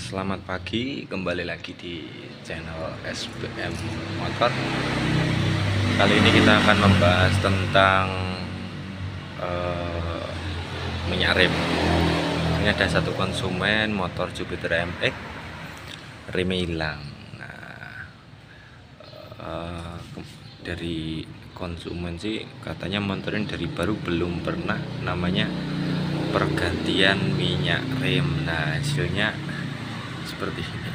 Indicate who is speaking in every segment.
Speaker 1: Selamat pagi, kembali lagi di channel SBM Motor. Kali ini kita akan membahas tentang eh, minyak rem. Ini ada satu konsumen motor Jupiter MX, remnya hilang. Nah, dari konsumen sih katanya motorin dari baru, belum pernah namanya pergantian minyak rem. Nah, hasilnya seperti ini,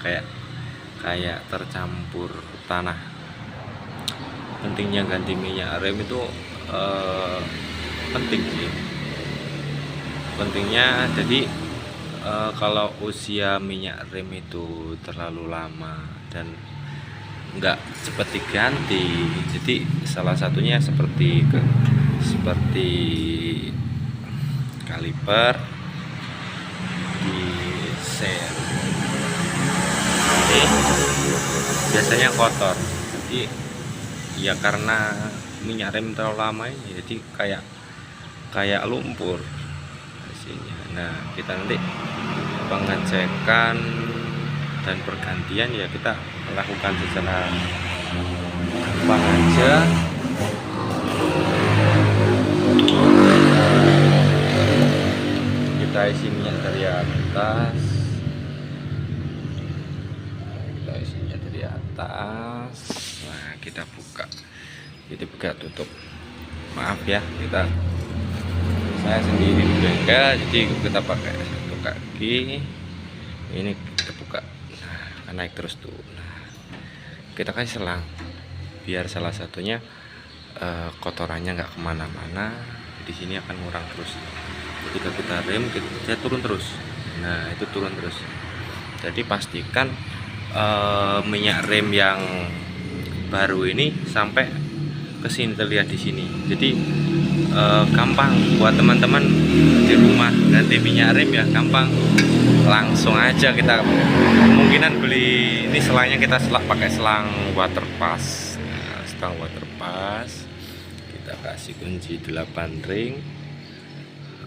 Speaker 1: kayak tercampur tanah. Pentingnya ganti minyak rem itu penting sih. Pentingnya jadi kalau usia minyak rem itu terlalu lama dan nggak cepat diganti, jadi salah satunya seperti kaliper di set ini biasanya kotor. Jadi ya karena minyak rem terlalu lama ini, jadi kayak lumpur isinya. Nah, kita nanti pengecekan dan pergantian ya kita lakukan secara gampang aja. Kita isi minyak dari atas, nah kita buka tutup. Maaf ya, saya sendiri bengkel, jadi kita pakai satu kaki ini, kita buka. Nah, naik terus tuh. Nah, kita kasih selang biar salah satunya kotorannya nggak kemana-mana. Di sini akan ngurang terus. Ketika kita rem, dia turun terus. Nah, itu turun terus. Jadi pastikan minyak rem yang baru ini sampai ke sini, terlihat di sini. Jadi gampang buat teman-teman di rumah ganti minyak rem ya, gampang, langsung aja. Kita kemungkinan beli ini selangnya, kita pakai selang water pass. Nah, selang water pass kita kasih kunci 8 ring.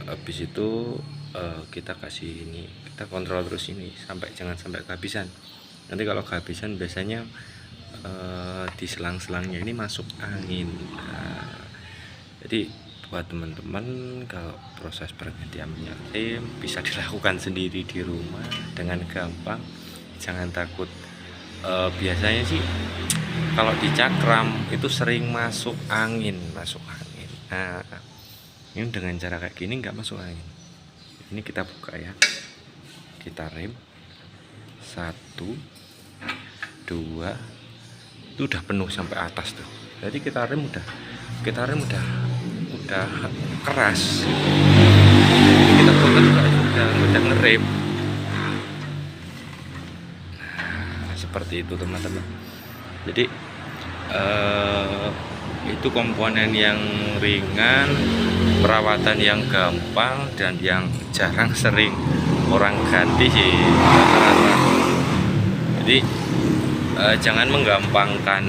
Speaker 1: Habis itu kita kasih ini, kita kontrol terus ini jangan sampai kehabisan. Nanti kalau kehabisan biasanya di selang-selangnya ini masuk angin. Nah, jadi buat teman-teman, kalau proses pergantian minyak rem bisa dilakukan sendiri di rumah dengan gampang, jangan takut. Biasanya sih kalau di cakram itu sering masuk angin. Nah, ini dengan cara kayak gini nggak masuk angin. Ini kita buka ya, kita rem 1, 2, itu udah penuh sampai atas tuh. Jadi kita rem udah keras. Jadi kita putar juga udah ngerem. Nah, seperti itu teman-teman. Jadi itu komponen yang ringan, perawatan yang gampang, dan yang jarang sering orang ganti sih rata-rata. Jadi jangan menggampangkan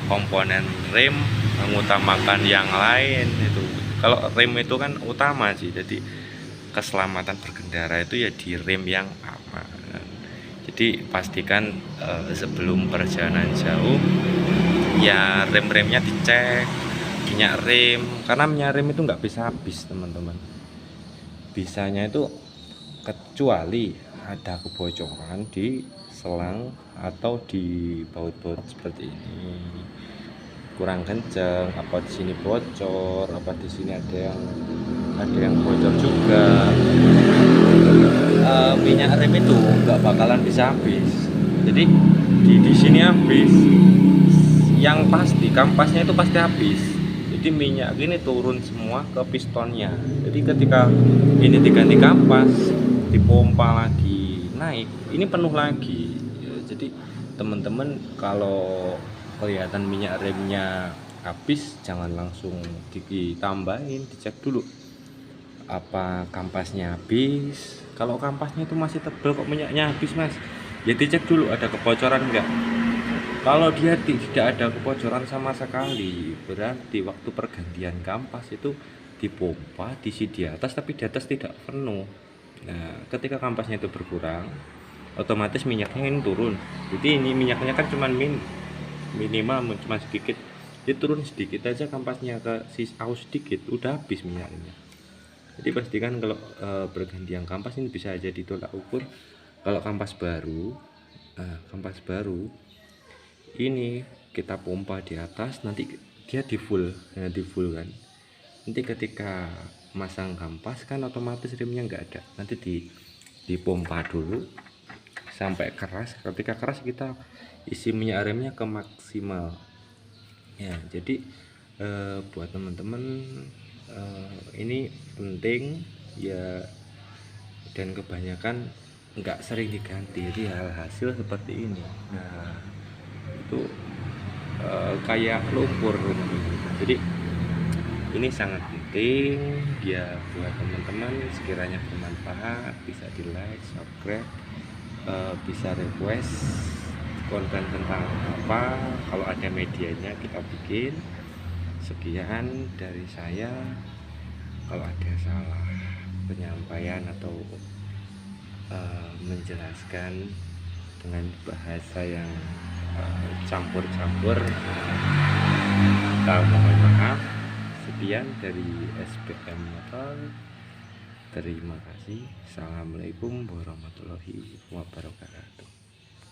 Speaker 1: komponen rem, mengutamakan yang lain. Itu kalau rem itu kan utama sih, jadi keselamatan berkendara itu ya di rem yang aman. Jadi pastikan sebelum perjalanan jauh ya rem-remnya dicek, minyak rem, karena minyak rem itu nggak bisa habis teman-teman. Bisanya itu kecuali ada kebocoran di selang atau di baut-baut seperti ini, kurang kenceng, apa di sini bocor, apa di sini ada yang bocor juga. Minyak rem itu nggak bakalan bisa habis. Jadi di sini habis, yang pasti kampasnya itu pasti habis. Jadi minyak ini turun semua ke pistonnya. Jadi ketika ini diganti kampas, dipompa lagi, naik, ini penuh lagi. Jadi teman-teman kalau kelihatan minyak remnya habis, jangan langsung ditambahin, dicek dulu apa kampasnya habis. Kalau kampasnya itu masih tebal kok minyaknya habis mas, ya dicek dulu ada kebocoran enggak. Kalau dia tidak ada kebocoran sama sekali, berarti waktu pergantian kampas itu dipompa, diisi di atas, tapi di atas tidak penuh. Nah, ketika kampasnya itu berkurang, otomatis minyaknya ini turun. Jadi ini minyaknya kan cuman minimal cuma sedikit, dia turun sedikit aja kampasnya ke aus sedikit udah habis minyaknya. Jadi pastikan kalau bergantian kampas ini bisa aja ditolak ukur. Kalau kampas baru ini kita pompa di atas, nanti dia di full kan. Nanti ketika masang kampas kan otomatis remnya nggak ada, nanti dipompa dulu sampai keras. Ketika keras kita isi minyak remnya ke maksimal ya. Jadi buat teman-teman ini penting ya, dan kebanyakan nggak sering diganti, jadi hasil seperti ini. Nah itu kayak lumpur. Jadi ini sangat penting ya buat teman-teman, sekiranya bermanfaat bisa di like, subscribe, bisa request konten tentang apa, kalau ada medianya kita bikin. Sekian dari saya, kalau ada salah penyampaian atau menjelaskan dengan bahasa yang campur-campur, kita mohon maaf. Sekian dari SPM Motor, terima kasih. Assalamualaikum warahmatullahi wabarakatuh.